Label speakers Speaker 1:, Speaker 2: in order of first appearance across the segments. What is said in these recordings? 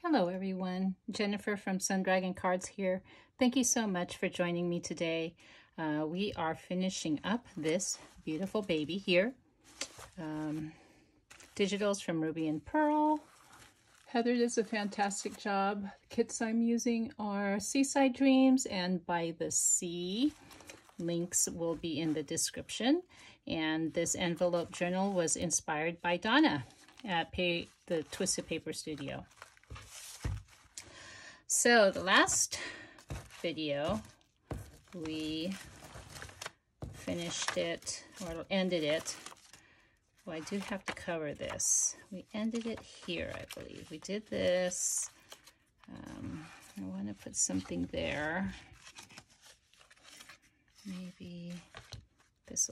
Speaker 1: Hello everyone, Jennifer from Sun Dragon Cards here. Thank you so much for joining me today. We are finishing up this beautiful baby here. Digitals from Ruby and Pearl. Heather does a fantastic job. The kits I'm using are Seaside Dreams and By the Sea. Links will be in the description. And this envelope journal was inspired by Donna at the Twisted Paper Studio. So the last video, we finished it, or ended it. Well, I do have to cover this. We ended it here, I believe. We did this. I want to put something there. Maybe this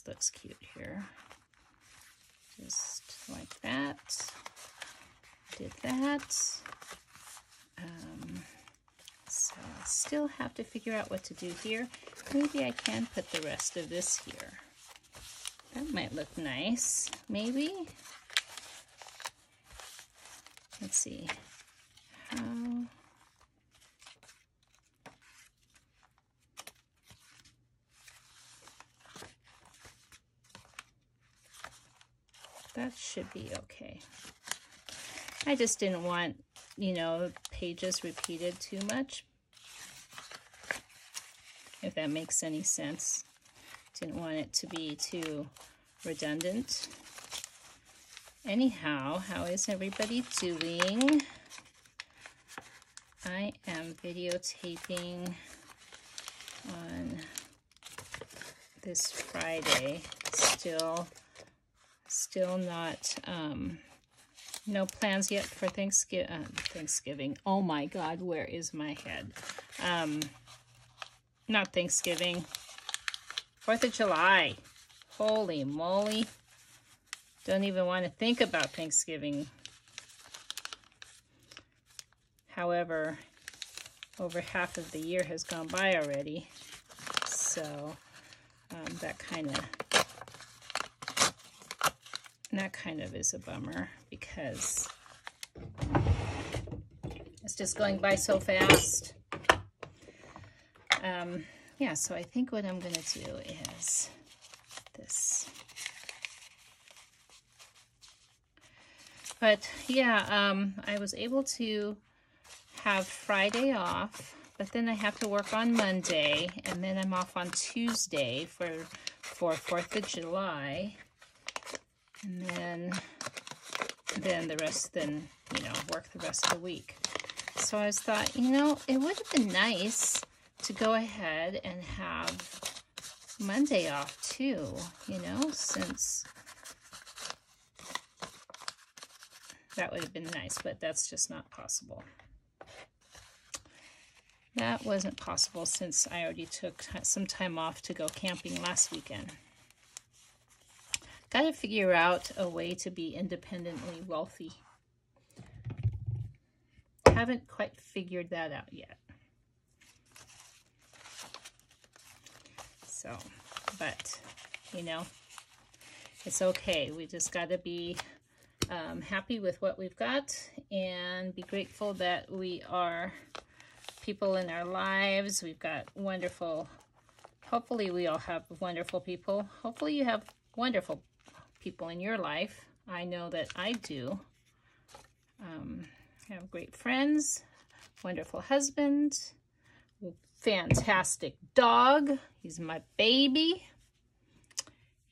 Speaker 1: looks cute here. Just like that. Did that. So I still have to figure out what to do here. Maybe I can put the rest of this here. That might look nice, maybe. Let's see. How... That should be okay. I just didn't want, you know, pages repeated too much, if that makes any sense. Didn't want it to be too redundant. Anyhow, how is everybody doing? I am videotaping on this Friday. Still not, no plans yet for Thanksgiving. Oh my God, where is my head? Not Thanksgiving. 4th of July. Holy moly. Don't even want to think about Thanksgiving. However, over half of the year has gone by already. So that kind of is a bummer because it's just going by so fast. Yeah, so I think what I'm going to do is this. But yeah, I was able to have Friday off, but then I have to work on Monday, and then I'm off on Tuesday for 4th of July. And then the rest, you know, work the rest of the week. So I thought, you know, it would have been nice to go ahead and have Monday off too, you know, since that would have been nice, but that's just not possible. That wasn't possible since I already took some time off to go camping last weekend. Got to figure out a way to be independently wealthy. Haven't quite figured that out yet. So, but, you know, it's okay. We just got to be happy with what we've got and be grateful that we are people in our lives. We've got wonderful, hopefully we all have wonderful people. Hopefully you have wonderful people in your life. I know that I do. I have great friends, wonderful husband, fantastic dog. He's my baby.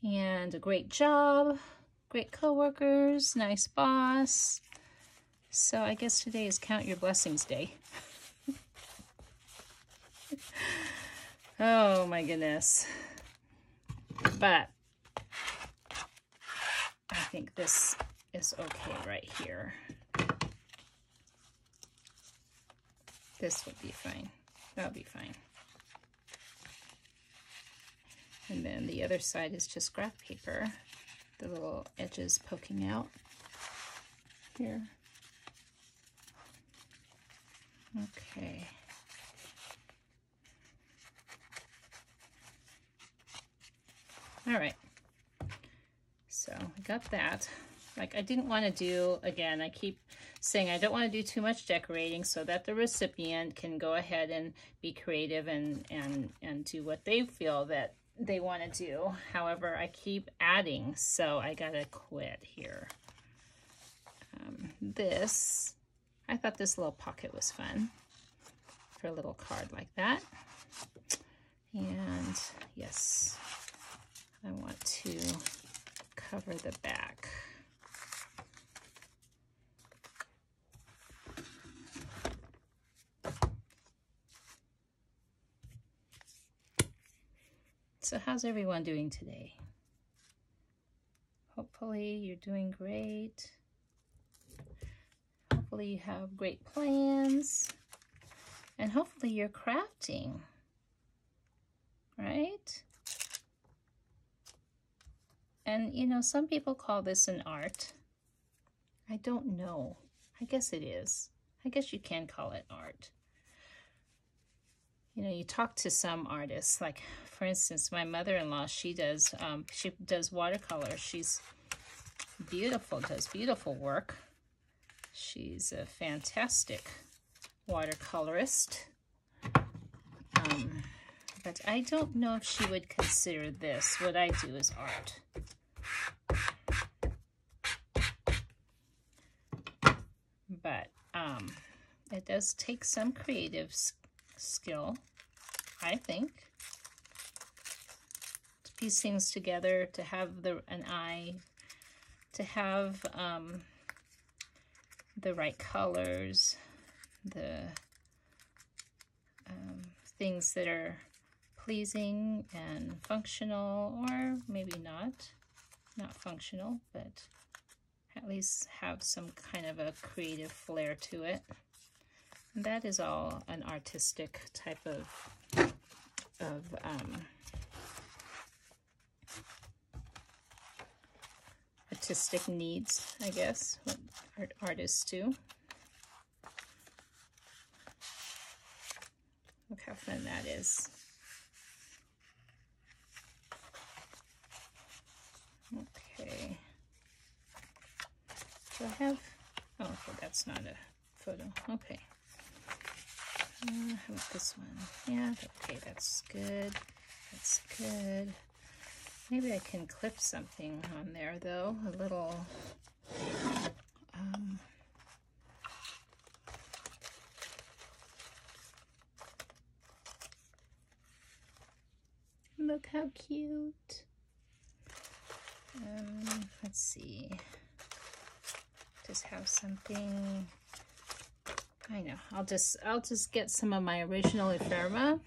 Speaker 1: And a great job, great coworkers, nice boss. So I guess today is Count Your Blessings Day. Oh my goodness. But I think this is okay right here. This would be fine. That'll be fine. And then the other side is just graph paper. The little edges poking out here. Okay. All right. So I got that. Like I didn't want to do, again, I keep saying I don't want to do too much decorating so that the recipient can go ahead and be creative and do what they feel that they want to do. However, I keep adding, so I gotta quit here. This, I thought this little pocket was fun for a little card like that. And yes, I want to cover the back. So how's everyone doing today? Hopefully you're doing great. Hopefully you have great plans. And hopefully you're crafting, right? And you know, some people call this an art. I don't know. I guess it is. I guess you can call it art. You know, you talk to some artists, like for instance, my mother-in-law, she does watercolor. She's beautiful, does beautiful work. She's a fantastic watercolorist. But I don't know if she would consider this, what I do, as art. But it does take some creative skill, I think, to piece things together, to have an eye, to have the right colors, the things that are pleasing and functional, or maybe not functional, but at least have some kind of a creative flair to it. And that is all an artistic type of artistic needs, I guess, what artists do. Look how fun that is. Okay. Do I have, oh, okay, that's not a photo. Okay. How about this one? Yeah, okay, that's good. That's good. Maybe I can clip something on there, though. A little, look how cute. Let's see. Just have something. I know. I'll just get some of my original ephemera.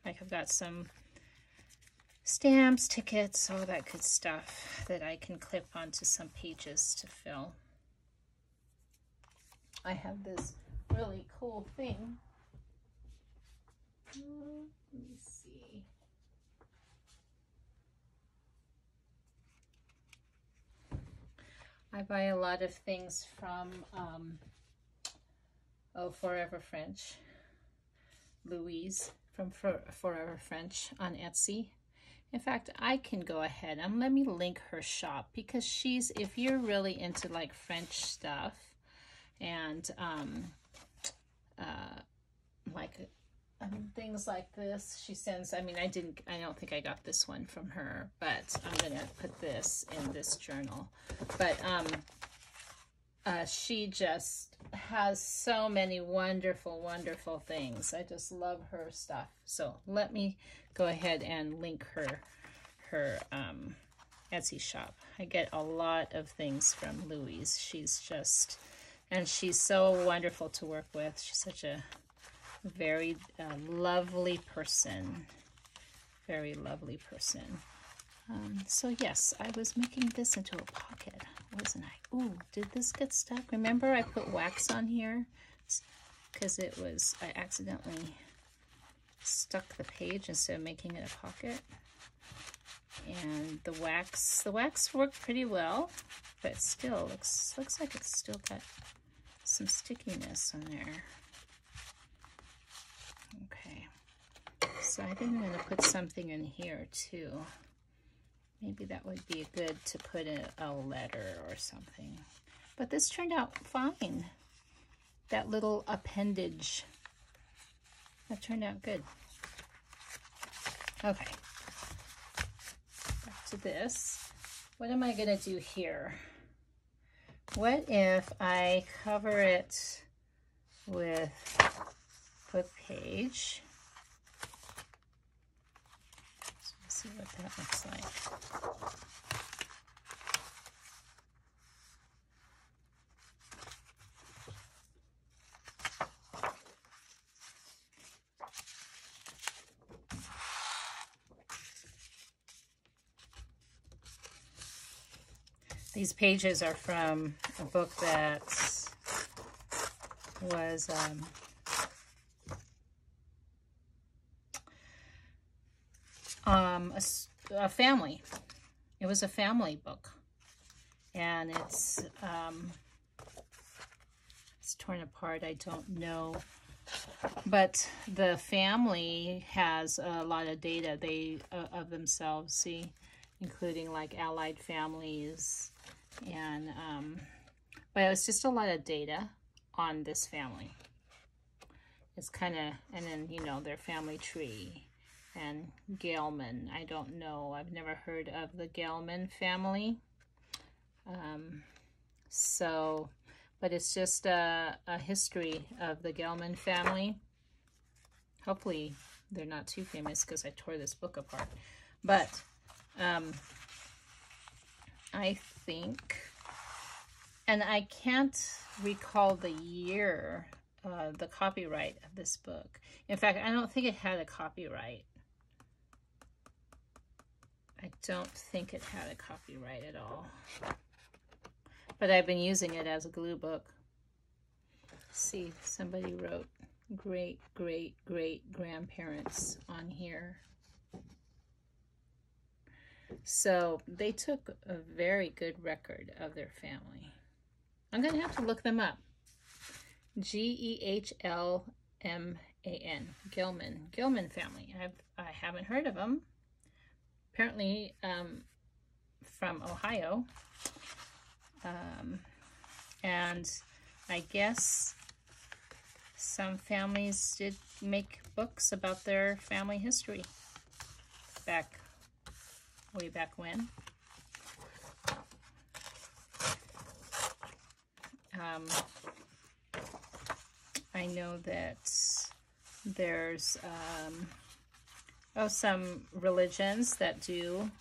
Speaker 1: Like I've got some stamps, tickets, all that good stuff that I can clip onto some pages to fill. I have this really cool thing. Let me see. I buy a lot of things from Forever French, Louise from Forever French on Etsy. In fact, I can go ahead and let me link her shop, because she's, if you're really into like French stuff and things like this, she sends, I mean, I don't think I got this one from her, but I'm gonna put this in this journal. But she just has so many wonderful, wonderful things. I just love her stuff. So let me go ahead and link her Etsy shop. I get a lot of things from Louise. She's just, and she's so wonderful to work with. She's such a very lovely person. Very lovely person. So yes, I was making this into a pocket, wasn't I? Ooh, did this get stuck? Remember I put wax on here? Because it was, I accidentally stuck the page instead of making it a pocket. And the wax worked pretty well, but still looks like it's still got some stickiness on there. Okay, so I think I'm going to put something in here too. Maybe that would be good to put in a letter or something. But this turned out fine. That little appendage. That turned out good. Okay. Back to this. What am I going to do here? What if I cover it with book page? Let's see what that looks like. These pages are from a book that was a family. It was a family book, and it's torn apart. I don't know, but the family has a lot of data of themselves. See, including like allied families. And but it was just a lot of data on this family. It's kind of, and then, you know, their family tree and Gelman. I don't know. I've never heard of the Gelman family. So, but it's just a history of the Gelman family. Hopefully they're not too famous because I tore this book apart. But I think, and I can't recall the year, the copyright of this book. In fact, I don't think it had a copyright. I don't think it had a copyright at all. But I've been using it as a glue book. See, somebody wrote great-great-great-grandparents on here. So they took a very good record of their family. I'm going to have to look them up. G-E-H-L-M-A-N. Gelman family. I haven't heard of them. Apparently from Ohio. And I guess some families did make books about their family history way back when. I know that there's some religions that do.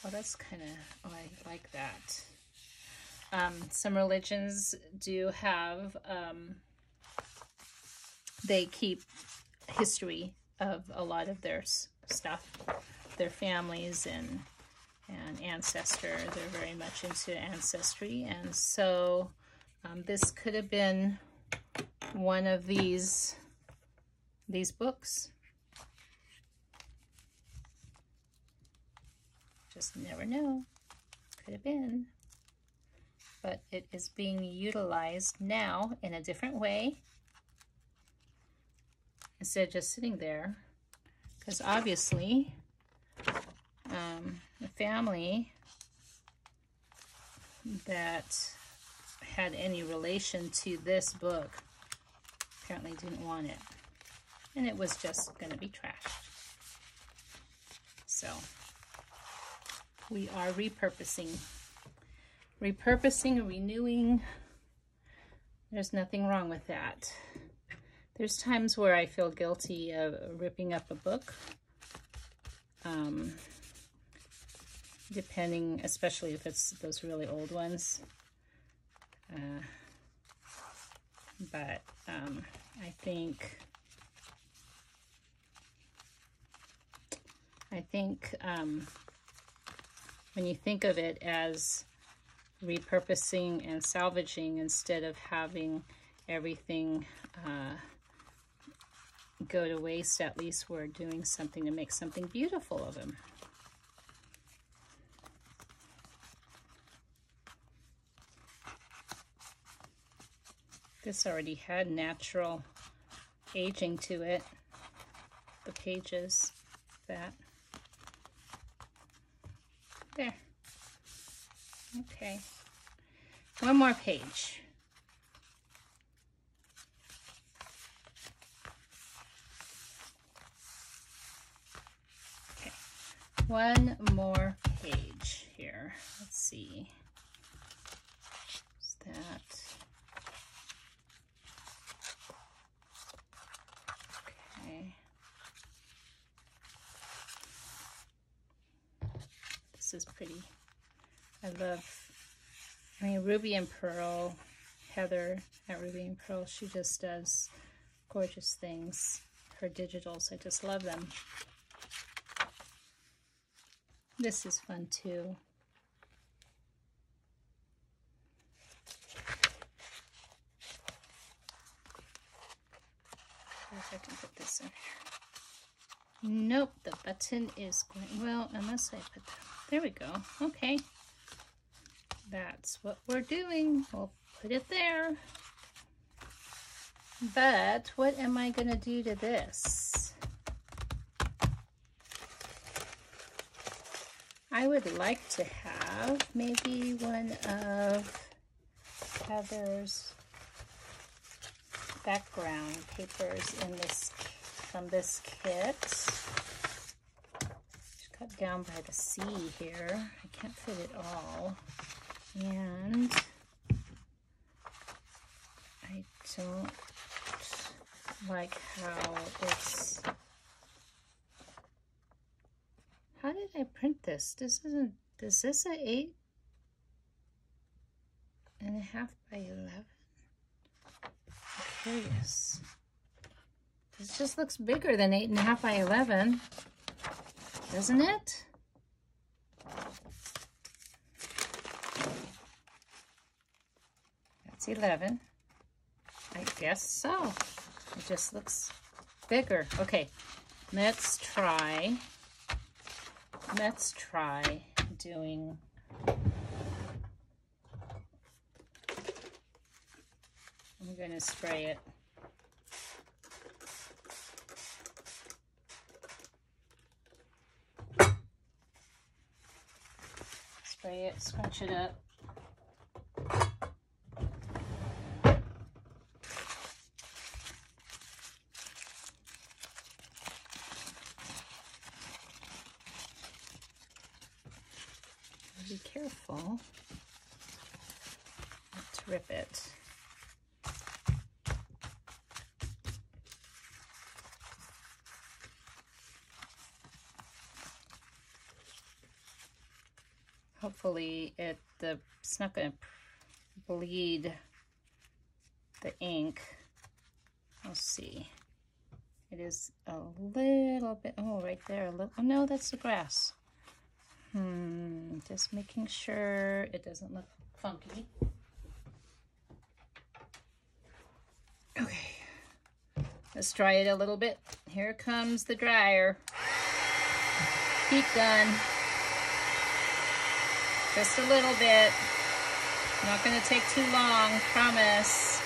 Speaker 1: Oh, that's kind of, I like that. Some religions do have, they keep history of a lot of their stuff, their families and ancestor. They're very much into ancestry, and so this could have been one of these books. Just never know. Could have been. But it is being utilized now in a different way instead of just sitting there, because obviously the family that had any relation to this book apparently didn't want it, and it was just going to be trashed. So we are repurposing, renewing. There's nothing wrong with that. There's times where I feel guilty of ripping up a book, depending, especially if it's those really old ones. But I think when you think of it as repurposing and salvaging instead of having everything go to waste, at least we're doing something to make something beautiful of them. This already had natural aging to it, the pages, that. There. Okay. One more page. Okay, one more page here. Let's see. What's that? Okay. This is pretty. I mean, Ruby and Pearl, Heather at Ruby and Pearl, she just does gorgeous things. Her digitals, I just love them. This is fun too. If I can put this in here. Nope, the button is going, well, unless I put that, there we go. Okay. That's what we're doing. We'll put it there. But what am I going to do to this? I would like to have maybe one of Heather's background papers in this, from this kit. It's cut down by the C here. I can't fit it all. And I don't like how it's, how did I print this? This isn't, is this an 8.5 by 11? I'm curious. This just looks bigger than 8.5 by 11, doesn't it? That's 11. I guess so. It just looks bigger. Okay, let's try doing I'm going to spray it. Spray it, scrunch it up. Be careful not to rip it. Hopefully it's not going to bleed the ink. We'll see. It is a little bit, oh, right there. A little, oh no, that's the grass. Just making sure it doesn't look funky. Okay, let's dry it a little bit. Here comes the dryer. Heat gun. Just a little bit. Not going to take too long, promise.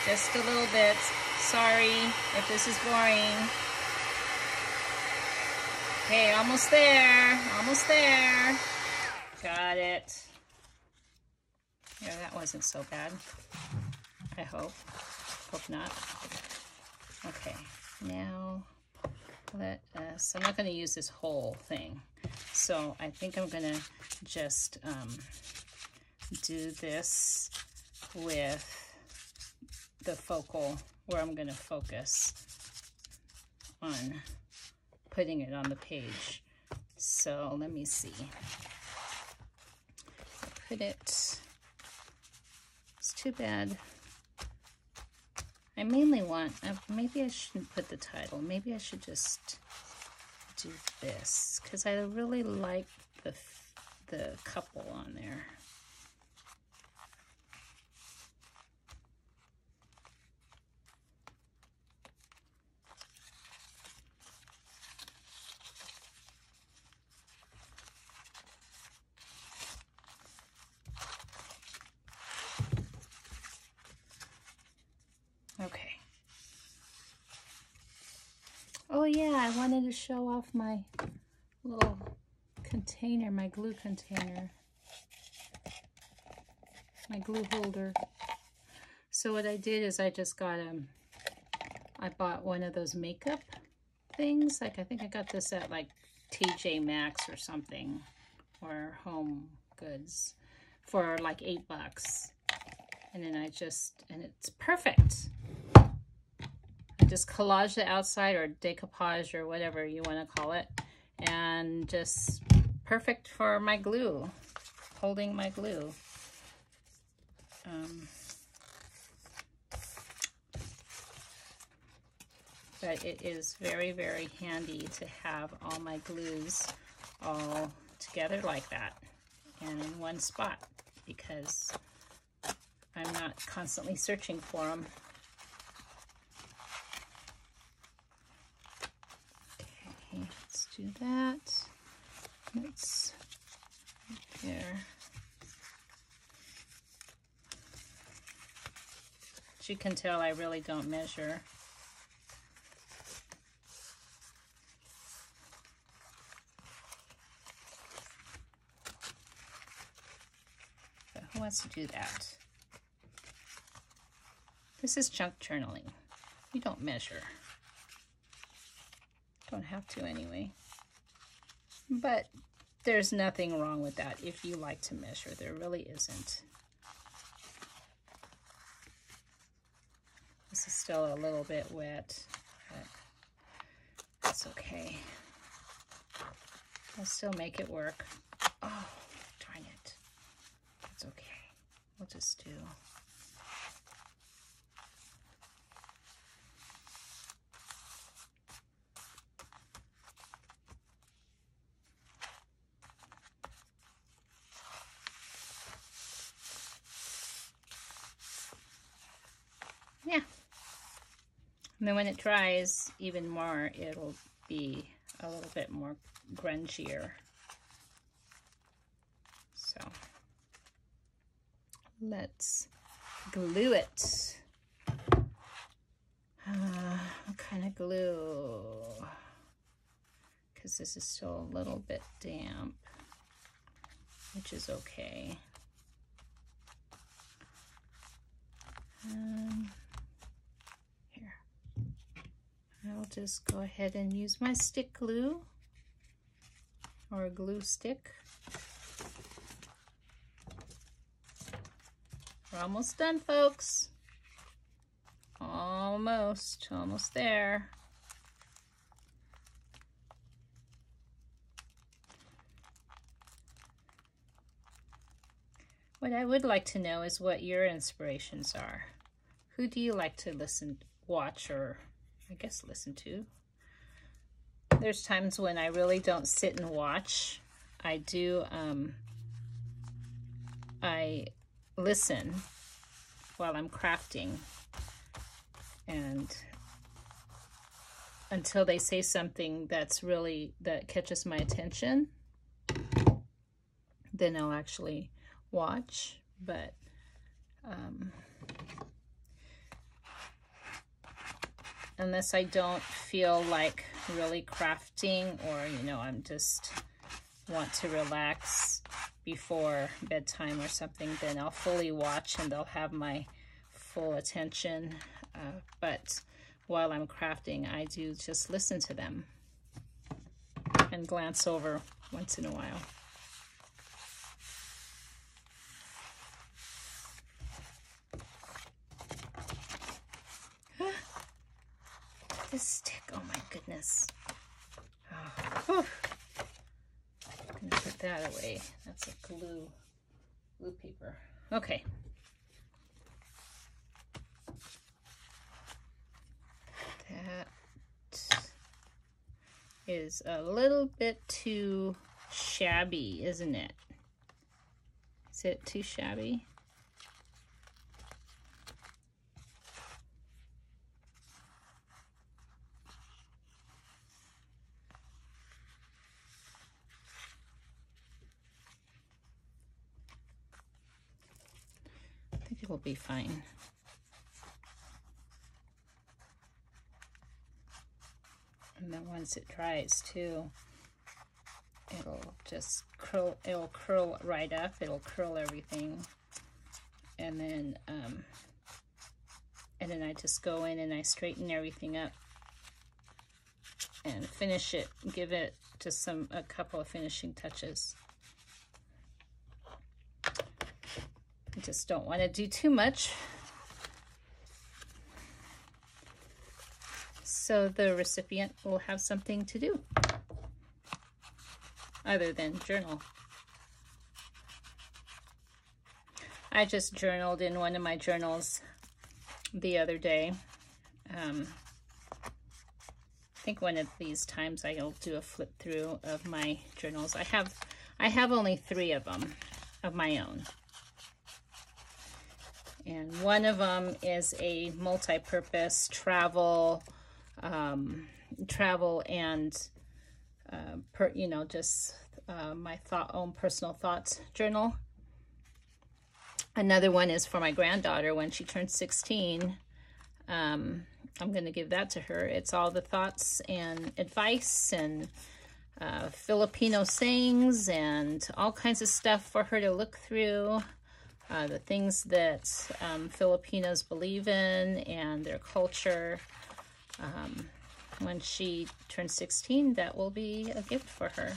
Speaker 1: Just a little bit. Sorry if this is boring. Okay, almost there. Almost there. Got it. Yeah, that wasn't so bad. I hope. Hope not. Okay, now let us, I'm not going to use this whole thing. So I think I'm going to just do this with the focal, where I'm going to focus on putting it on the page. So let me see. I put it, it's too bad. I mainly want, maybe I shouldn't put the title. Maybe I should just do this, because I really like the couple on there. Okay. Oh yeah, I wanted to show off my little container, my glue container. my glue holder. So what I did is I just got I bought one of those makeup things. Like I think I got this at like TJ Maxx or something, or Home Goods for like $8. And then and it's perfect. I just collage the outside, or decoupage, or whatever you want to call it. And just perfect for my glue, holding my glue. But it is very, very handy to have all my glues all together like that and in one spot, because I'm not constantly searching for them. Okay, let's do that. Let's there. As you can tell, I really don't measure. But who wants to do that? This is junk journaling. You don't measure. Don't have to anyway. But there's nothing wrong with that if you like to measure. There really isn't. This is still a little bit wet, but that's okay. I'll still make it work. Oh, darn it. That's okay. We'll just do. Yeah. And then when it dries even more, it'll be a little bit more grungier. So let's glue it. What kind of glue? Because this is still a little bit damp, which is okay. Here, I'll just go ahead and use my stick glue, or a glue stick. We're almost done, folks. Almost there. What I would like to know is what your inspirations are. Who do you like to watch, or I guess listen to? There's times when I really don't sit and watch. I do, I listen while I'm crafting, and until they say something that catches my attention, then I'll actually watch. But unless I don't feel like really crafting, or I'm just want to relax before bedtime or something, then I'll fully watch and they'll have my full attention. But while I'm crafting, I do just listen to them and glance over once in a while. This stick, oh my goodness. Oh, I'm gonna put that away. That's a glue paper. Okay. That is a little bit too shabby, isn't it? Is it too shabby? I think it will be fine. And then once it dries too, it'll just curl, it'll curl right up, it'll curl everything. and then I just go in and I straighten everything up and finish it, give it just a couple of finishing touches. I just don't want to do too much, so the recipient will have something to do other than journal. I just journaled in one of my journals the other day. I think one of these times I'll do a flip through of my journals. I have only 3 of them of my own. And one of them is a multi-purpose travel and my own personal thoughts journal. Another one is for my granddaughter when she turns 16. I'm going to give that to her. It's all the thoughts and advice and Filipino sayings and all kinds of stuff for her to look through. The things that Filipinos believe in and their culture. When she turns 16, that will be a gift for her.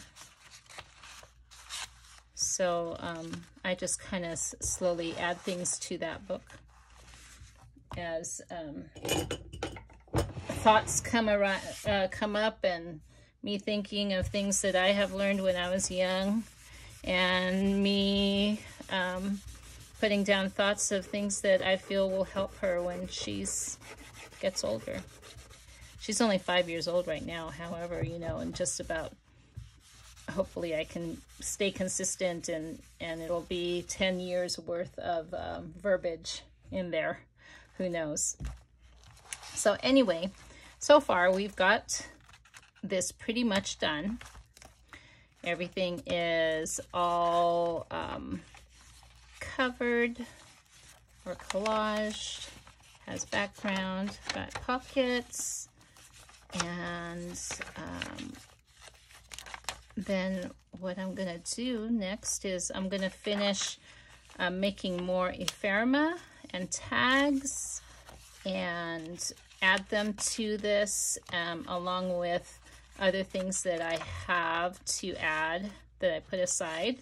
Speaker 1: So I just kind of slowly add things to that book as thoughts come up, and me thinking of things that I have learned when I was young, and me putting down thoughts of things that I feel will help her when she gets older. She's only 5 years old right now, however, and just about, hopefully I can stay consistent and it'll be 10 years worth of verbiage in there. Who knows? So anyway, so far we've got this pretty much done. Everything is all covered or collaged, has background, got pockets, and then what I'm gonna do next is I'm gonna finish making more ephemera and tags and add them to this along with other things that I have to add that I put aside,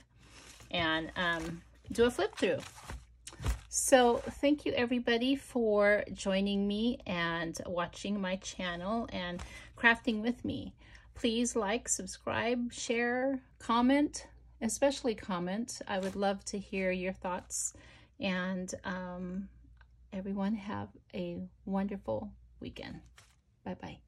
Speaker 1: and do a flip through. So thank you everybody for joining me and watching my channel and crafting with me. Please like, subscribe, share, comment, especially comment. I would love to hear your thoughts, and everyone have a wonderful weekend. Bye-bye.